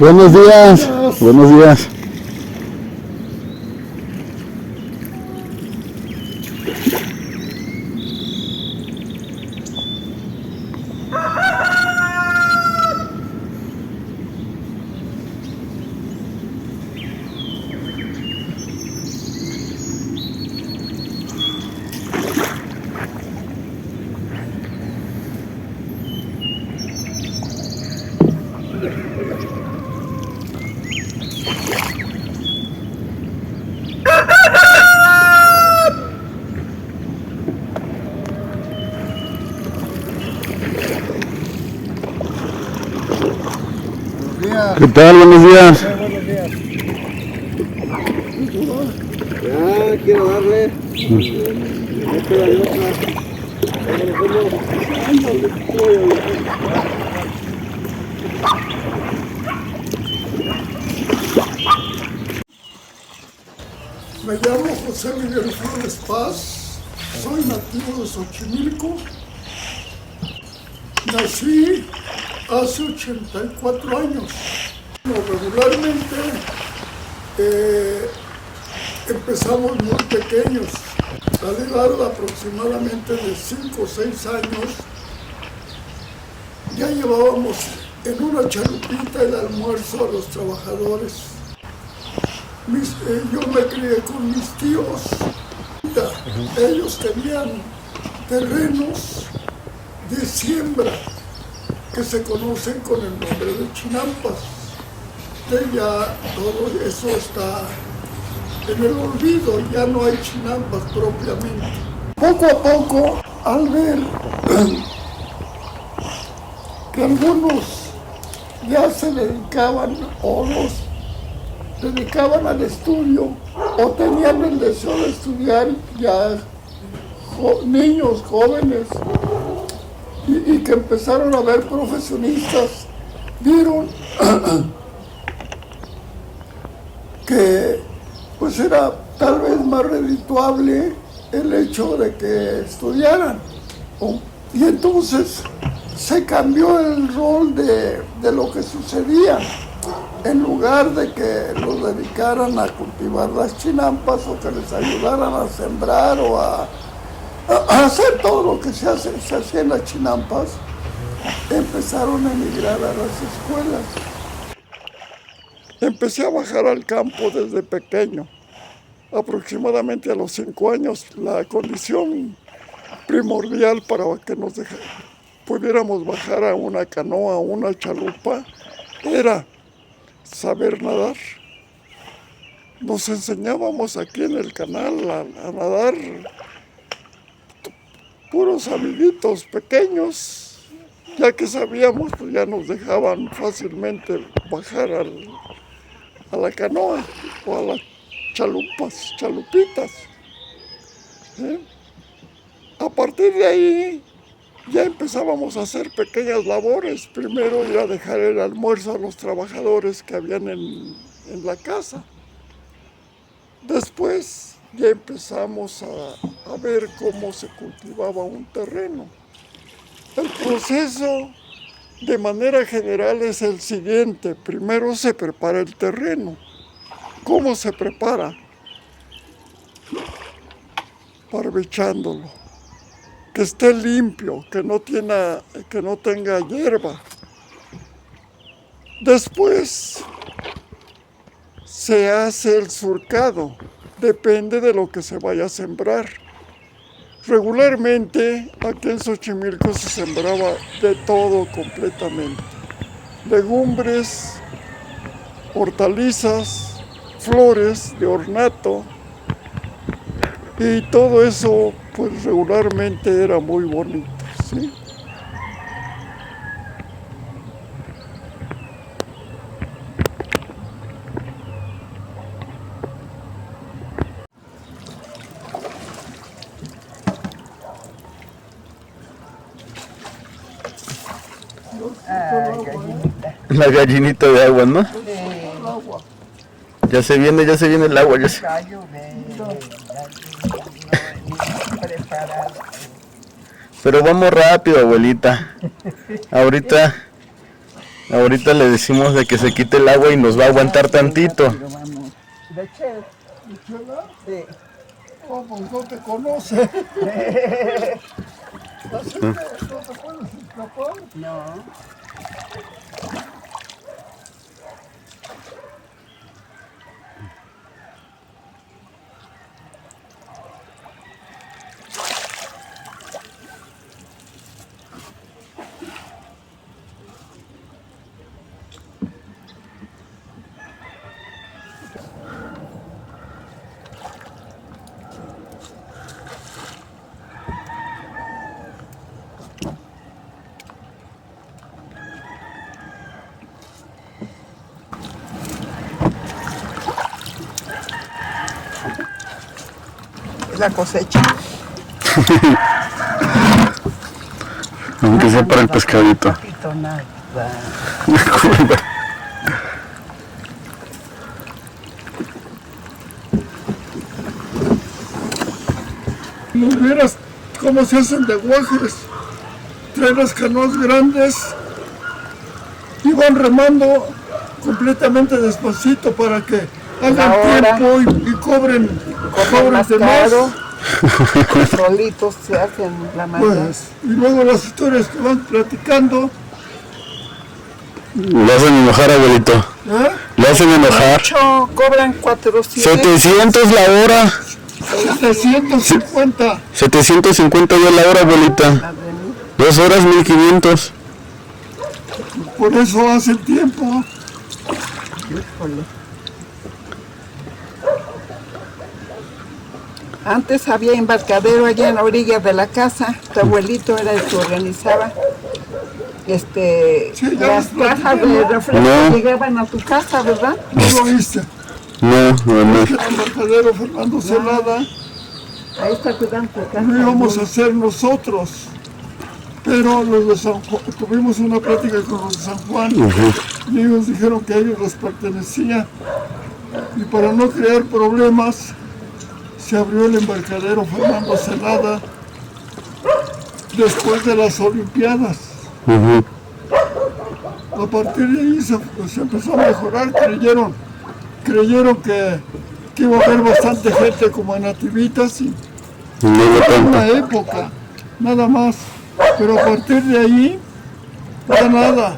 Buenos días. Buenos días. ¿Qué tal? Buenos días. Buenos días. Ya quiero darle. Esta es la otra. Me llamo José Miguel Flores Paz, soy nativo de Xochimilco. Nací hace 84 años. Regularmente empezamos muy pequeños. A la edad de aproximadamente de 5 o 6 años, ya llevábamos en una chalupita el almuerzo a los trabajadores. Yo me crié con mis tíos. Ellos tenían terrenos de siembra que se conocen con el nombre de chinampas. Ya todo eso está en el olvido, ya no hay chinampas propiamente. Poco a poco, al ver que algunos ya se dedicaban o los dedicaban al estudio o tenían el deseo de estudiar, ya niños, jóvenes, y que empezaron a ver profesionistas, vieron que pues era tal vez más redituable el hecho de que estudiaran. Y entonces se cambió el rol de lo que sucedía. En lugar de que los dedicaran a cultivar las chinampas o que les ayudaran a sembrar o a hacer todo lo que se hacía en las chinampas, empezaron a emigrar a las escuelas. Empecé a bajar al campo desde pequeño. Aproximadamente a los 5 años, la condición primordial para que pudiéramos bajar a una canoa o una chalupa era saber nadar. Nos enseñábamos aquí en el canal a nadar, puros amiguitos pequeños. Ya que sabíamos, pues ya nos dejaban fácilmente bajar a la canoa o a las chalupitas. ¿Sí? A partir de ahí ya empezábamos a hacer pequeñas labores. Primero ir a dejar el almuerzo a los trabajadores que habían en la casa. Después ya empezamos a ver cómo se cultivaba un terreno. El proceso de manera general es el siguiente. Primero se prepara el terreno. ¿Cómo se prepara? Barbechándolo. Que esté limpio, que no tenga hierba. Después se hace el surcado, depende de lo que se vaya a sembrar. Regularmente aquí en Xochimilco se sembraba de todo completamente. Legumbres, hortalizas, flores de ornato, y todo eso pues regularmente era muy bonito, ¿sí? Gallinita. La gallinita de agua, ¿no? Ya se viene el agua. Gallo preparado. Pero vamos rápido, abuelita. Ahorita Ahorita le decimos de que se quite el agua y nos va a aguantar tantito. Pero vamos. ¿De Chel? Chela, Sí. oh, pues no te conoce. Así que no te puedes escapar. No. La cosecha. Aunque sea para el pescadito. Papito, nada. No vieras cómo se hacen de guajes. Traen las canoas grandes y van remando completamente despacito para que hagan Ahora. tiempo y cobren Más de más. caro. Solitos se hacen la masa. Pues, y luego las historias que van platicando, Lo hacen enojar, abuelito. ¿eh? Lo hacen enojar. Mucho, cobran 400. 700 la hora. 750. 750 ya la hora, abuelita. Madre mía. 2 horas 1500. Por eso hace el tiempo. Híjole. Antes había embarcadero allá en la orilla de la casa. Tu abuelito era el que organizaba. Sí, ya Las les cajas platiqué, de ¿no? refresco No. llegaban a tu casa, ¿verdad? No lo viste. No, no. El embarcadero Fernando Celada Ahí está cuidando tu casa. lo íbamos a hacer nosotros. Pero los de San Juan, tuvimos una plática con los de San Juan y ellos dijeron que a ellos les pertenecía. Y para no crear problemas, se abrió el embarcadero Fernando Celada después de las Olimpiadas. A partir de ahí se empezó a mejorar, creyeron que iba a haber bastante gente como en Nativitas y en una época, nada más. Pero a partir de ahí, para nada.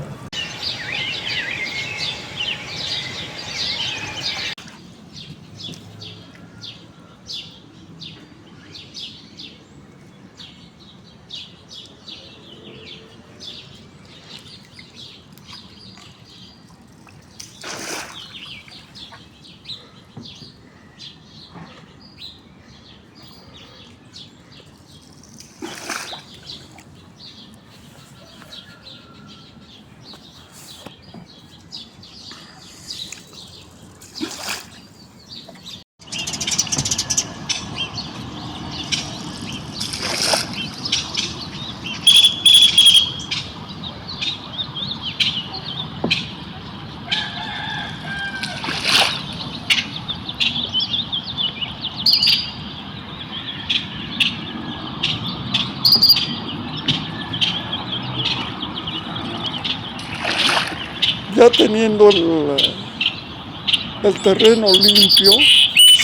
Ya teniendo el terreno limpio,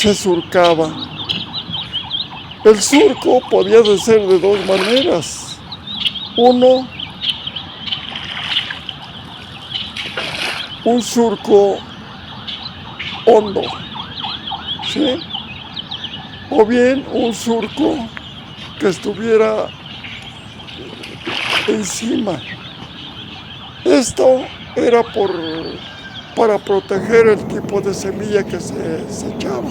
se surcaba. El surco podía de ser de dos maneras. Uno, un surco hondo, ¿sí? O bien un surco que estuviera encima. Esto era para proteger el tipo de semilla que se echaba.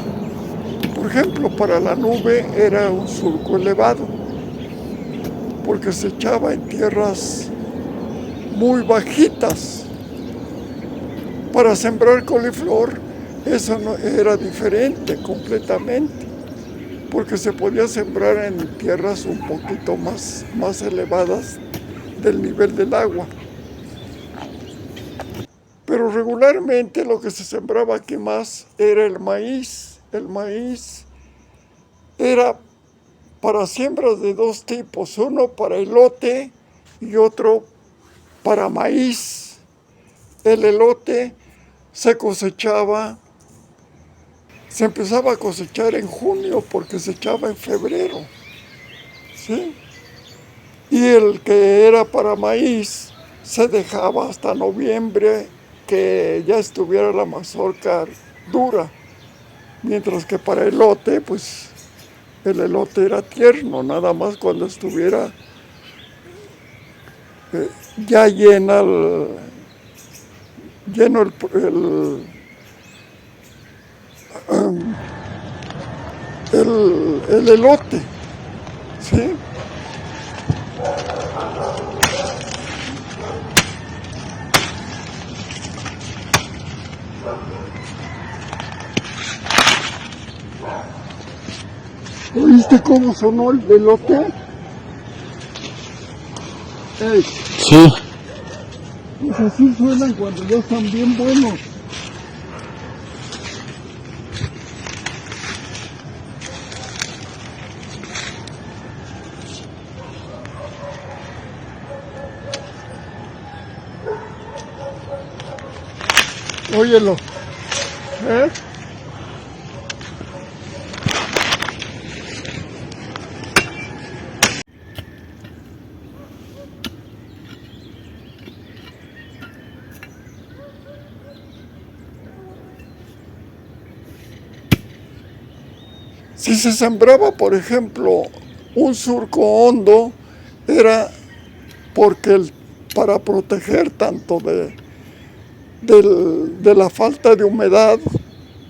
Por ejemplo, para la nube era un surco elevado, porque se echaba en tierras muy bajitas. Para sembrar coliflor, eso no era diferente completamente, porque se podía sembrar en tierras un poquito más elevadas del nivel del agua. Pero regularmente lo que se sembraba aquí más era el maíz. El maíz era para siembras de dos tipos, uno para elote y otro para maíz. el elote se empezaba a cosechar en junio porque se echaba en febrero, ¿sí? Y el que era para maíz se dejaba hasta noviembre que ya estuviera la mazorca dura, mientras que para elote, pues el elote era tierno, nada más cuando estuviera ya lleno el elote, ¿sí? ¿Oíste cómo sonó el elote? Sí. Pues así suenan cuando ya están bien buenos. Óyelo. ¿Eh? Si se sembraba, por ejemplo, un surco hondo, era porque para proteger tanto de la falta de humedad,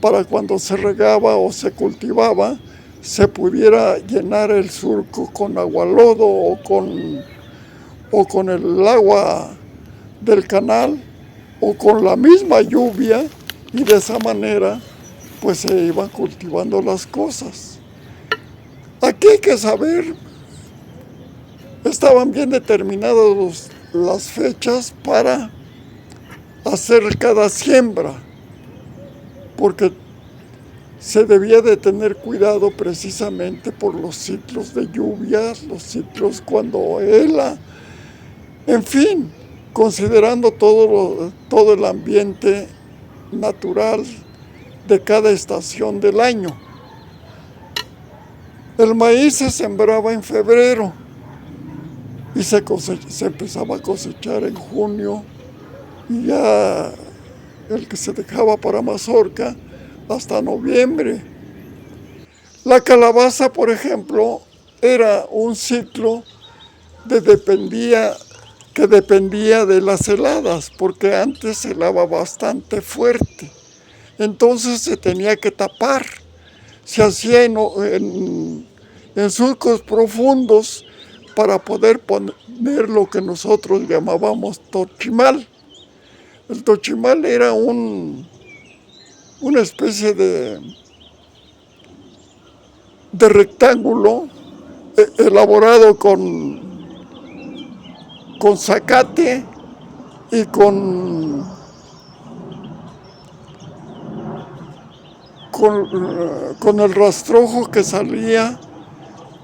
para cuando se regaba o se cultivaba, se pudiera llenar el surco con agualodo o con el agua del canal o con la misma lluvia, y de esa manera pues se iban cultivando las cosas. Aquí hay que saber, estaban bien determinadas las fechas para hacer cada siembra, porque se debía de tener cuidado precisamente por los ciclos de lluvias, los ciclos cuando hela, en fin, considerando todo el ambiente natural de cada estación del año. El maíz se sembraba en febrero y se empezaba a cosechar en junio, y ya el que se dejaba para mazorca hasta noviembre. La calabaza, por ejemplo, era un ciclo que dependía de las heladas, porque antes helaba bastante fuerte. Entonces se tenía que tapar. Se hacía en surcos profundos para poder poner lo que nosotros llamábamos tochimal. El tochimal era una especie de rectángulo elaborado con zacate y con el rastrojo que salía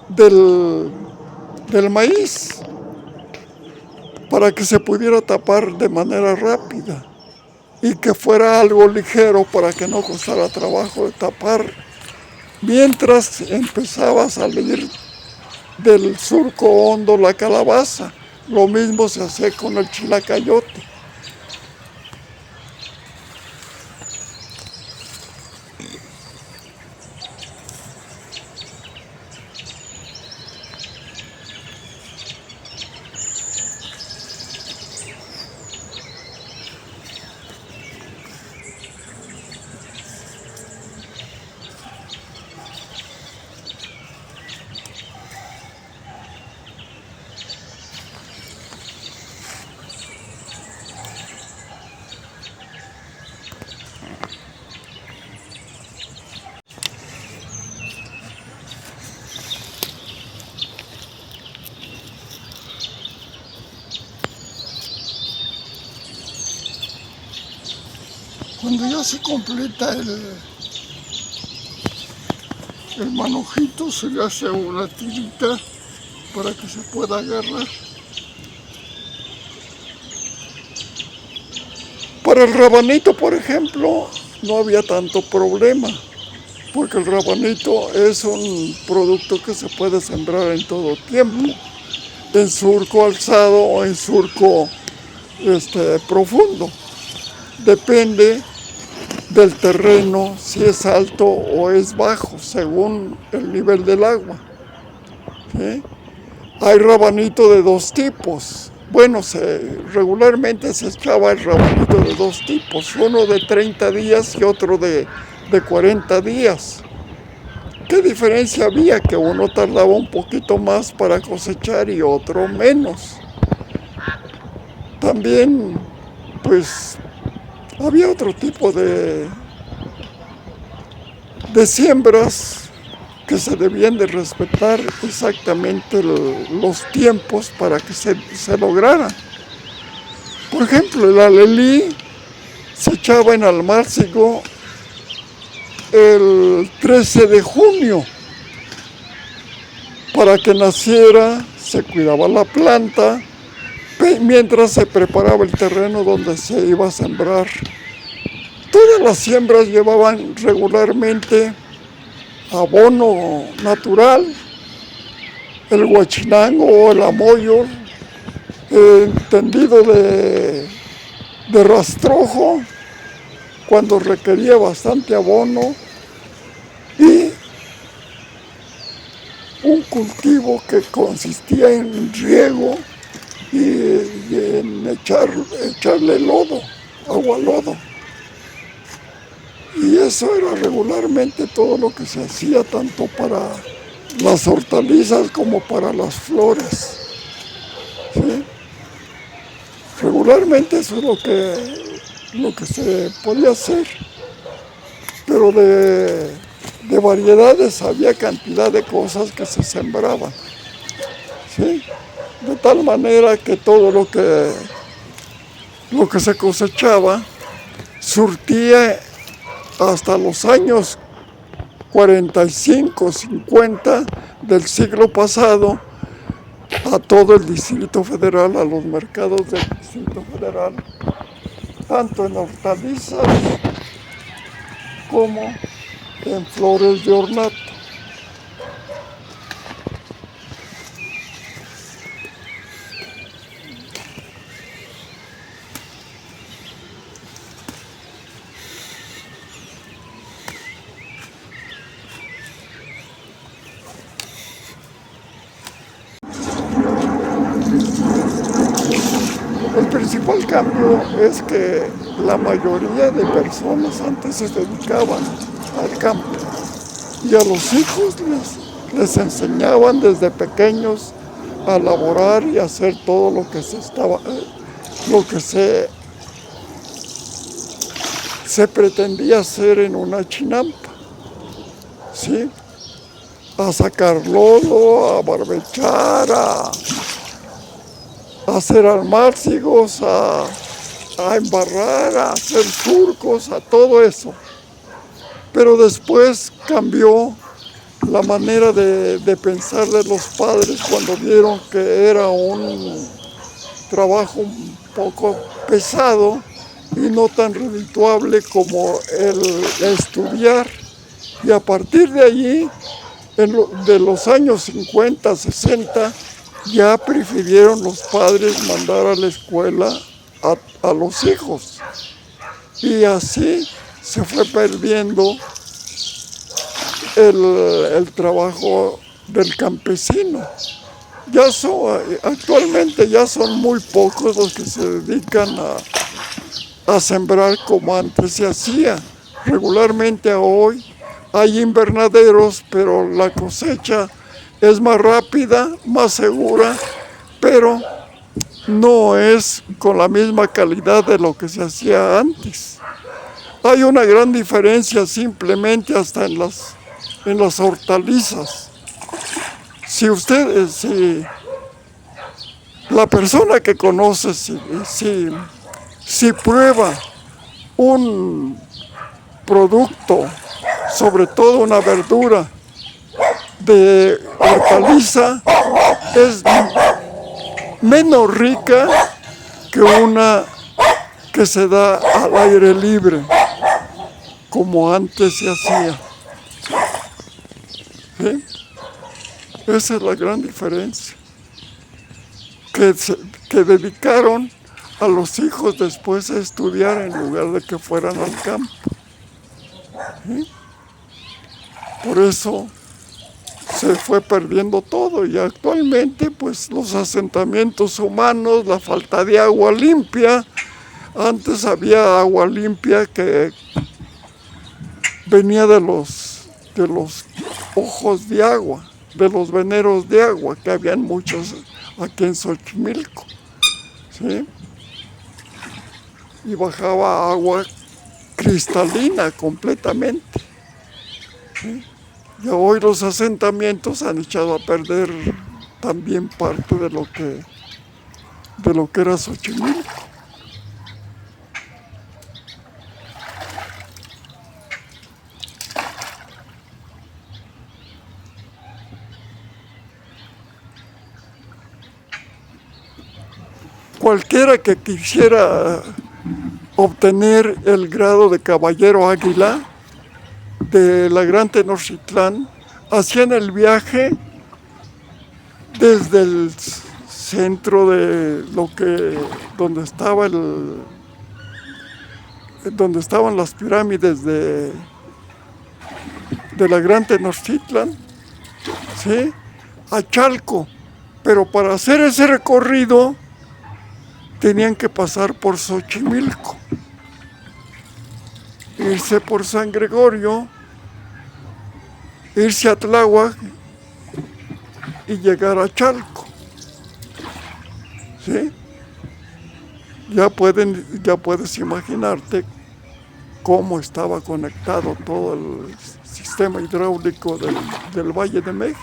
del maíz, para que se pudiera tapar de manera rápida y que fuera algo ligero para que no costara trabajo de tapar, mientras empezaba a salir del surco hondo la calabaza. Lo mismo se hace con el chilacayote. Cuando ya se completa el manojito, se le hace una tirita para que se pueda agarrar. Para el rabanito, por ejemplo, no había tanto problema, porque el rabanito es un producto que se puede sembrar en todo tiempo, en surco alzado o en surco profundo. Depende del terreno, si es alto o es bajo, según el nivel del agua. ¿Sí? Hay rabanito de dos tipos. Bueno, regularmente se echaba el rabanito de dos tipos, uno de 30 días y otro de 40 días. ¿Qué diferencia había? Que uno tardaba un poquito más para cosechar y otro menos. También, pues, había otro tipo de siembras que se debían de respetar exactamente los tiempos para que se lograra. Por ejemplo, el alelí se echaba en Almácigo el 13 de junio. Para que naciera, se cuidaba la planta, mientras se preparaba el terreno donde se iba a sembrar. Todas las siembras llevaban regularmente abono natural, el huachinango o el amoyo, tendido de rastrojo, cuando requería bastante abono, y un cultivo que consistía en riego y en echarle lodo, agua lodo. Y eso era regularmente todo lo que se hacía, tanto para las hortalizas como para las flores. ¿Sí? Regularmente eso es lo que se podía hacer. Pero de variedades había cantidad de cosas que se sembraban. ¿Sí? De tal manera que todo lo que se cosechaba surtía hasta los años 45, 50 del siglo pasado a todo el Distrito Federal, a los mercados del Distrito Federal, tanto en hortalizas como en flores de ornato. El principal cambio es que la mayoría de personas antes se dedicaban al campo y a los hijos les enseñaban desde pequeños a laborar y a hacer todo lo que se pretendía hacer en una chinampa, ¿sí? A sacar lodo, a barbechar, a hacer almácigos, a embarrar, a hacer surcos, a todo eso. Pero después cambió la manera de pensar de los padres cuando vieron que era un trabajo un poco pesado y no tan redituable como el estudiar. Y a partir de allí, de los años 50, 60, ya prefirieron los padres mandar a la escuela a los hijos. Y así se fue perdiendo el trabajo del campesino. Actualmente ya son muy pocos los que se dedican a sembrar como antes se hacía. Regularmente hoy hay invernaderos, pero la cosecha es más rápida, más segura, pero no es con la misma calidad de lo que se hacía antes. Hay una gran diferencia simplemente hasta en las hortalizas. Si la persona que conoce, si prueba un producto, sobre todo una verdura de hortaliza, es menos rica que una que se da al aire libre, como antes se hacía. ¿Sí? Esa es la gran diferencia. Que dedicaron a los hijos después a estudiar en lugar de que fueran al campo. ¿Sí? Por eso se fue perdiendo todo y actualmente pues los asentamientos humanos, la falta de agua limpia. Antes había agua limpia que venía de los ojos de agua, de los veneros de agua, que habían muchos aquí en Xochimilco, ¿sí? Y bajaba agua cristalina completamente, ¿sí? Y hoy los asentamientos han echado a perder también parte de lo que era Xochimilco. Cualquiera que quisiera obtener el grado de caballero águila de la Gran Tenochtitlán, hacían el viaje desde el centro de donde estaban las pirámides de la Gran Tenochtitlán, ¿sí? A Chalco, pero para hacer ese recorrido tenían que pasar por Xochimilco, irse por San Gregorio, irse a Tláhuac y llegar a Chalco, ¿sí? Ya puedes imaginarte cómo estaba conectado todo el sistema hidráulico del Valle de México.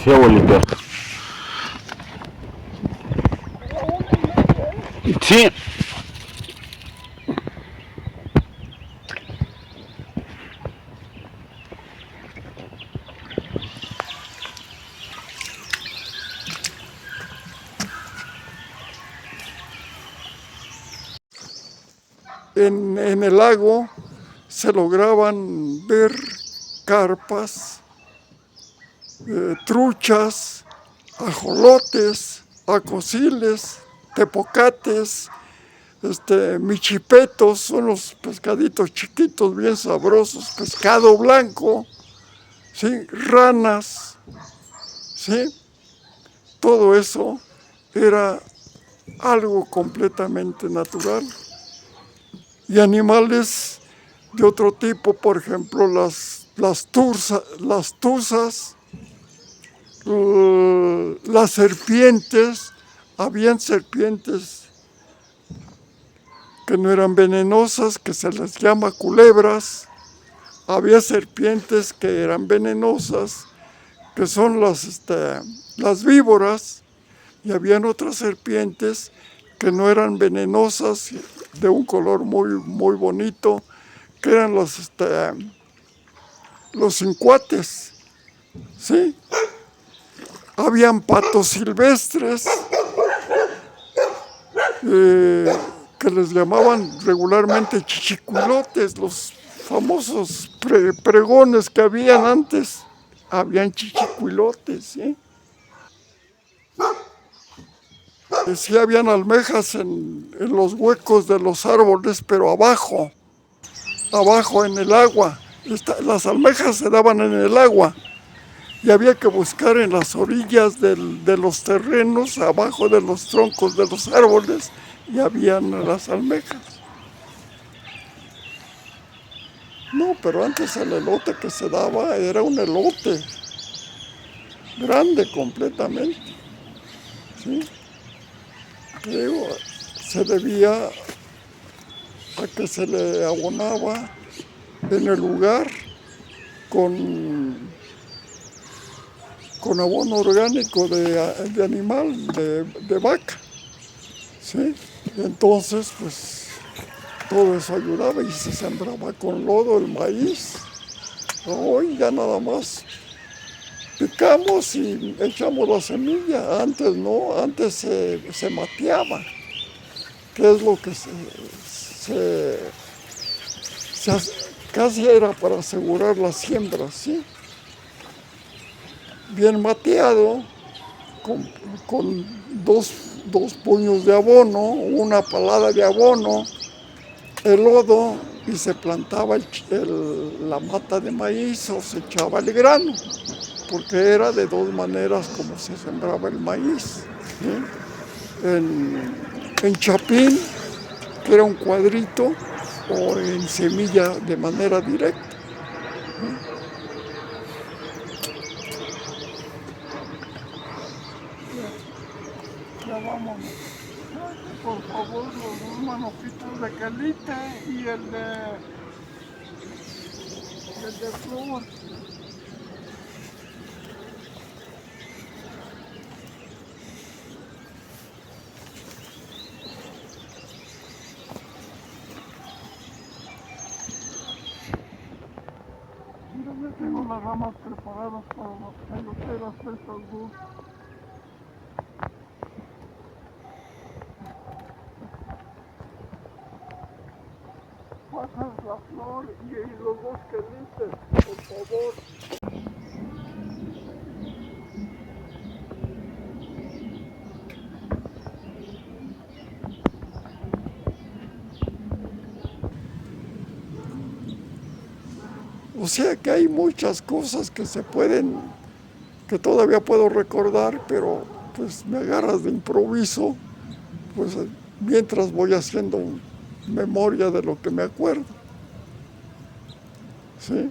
Sí, abuelito. Sí. En el lago se lograban ver carpas, truchas, ajolotes, acosiles, tepocates, michipetos, son los pescaditos chiquitos bien sabrosos, pescado blanco, ¿sí? Ranas, ¿sí? Todo eso era algo completamente natural. Y animales de otro tipo, por ejemplo, las tuzas, las serpientes. Habían serpientes que no eran venenosas, que se les llama culebras. Había serpientes que eran venenosas, que son las víboras, y habían otras serpientes que no eran venenosas, de un color muy, muy bonito, que eran los cincuates, ¿sí? Habían patos silvestres, que les llamaban regularmente chichicuilotes, los famosos pregones que habían antes, habían chichicuilotes, ¿sí? Sí habían almejas en los huecos de los árboles, pero abajo en el agua. Las almejas se daban en el agua y había que buscar en las orillas de los terrenos, abajo de los troncos de los árboles, y habían las almejas. No, pero antes el elote que se daba era un elote grande completamente, ¿sí? Digo, se debía a que se le abonaba en el lugar con abono orgánico de animal, de vaca, ¿sí? Entonces, pues, todo eso ayudaba y se sembraba con lodo el maíz. Hoy ya nada más picamos y echamos la semilla. Antes no, antes se mateaba, que es lo que casi era para asegurar la siembra, ¿sí? Bien mateado, con dos puños de abono, una palada de abono, el lodo, y se plantaba la mata de maíz o se echaba el grano, porque era de dos maneras como se sembraba el maíz, ¿sí? En chapín, que era un cuadrito, o en semilla de manera directa. Ya vámonos. Por favor, los dos manojitos de calita y el de flor. Mira, ya tengo las ramas preparadas para las peloteras estas dos. Pasas la flor y los dos quelites, por favor. O sea que hay muchas cosas que todavía puedo recordar, pero pues me agarras de improviso, pues mientras voy haciendo memoria de lo que me acuerdo. ¿Sí?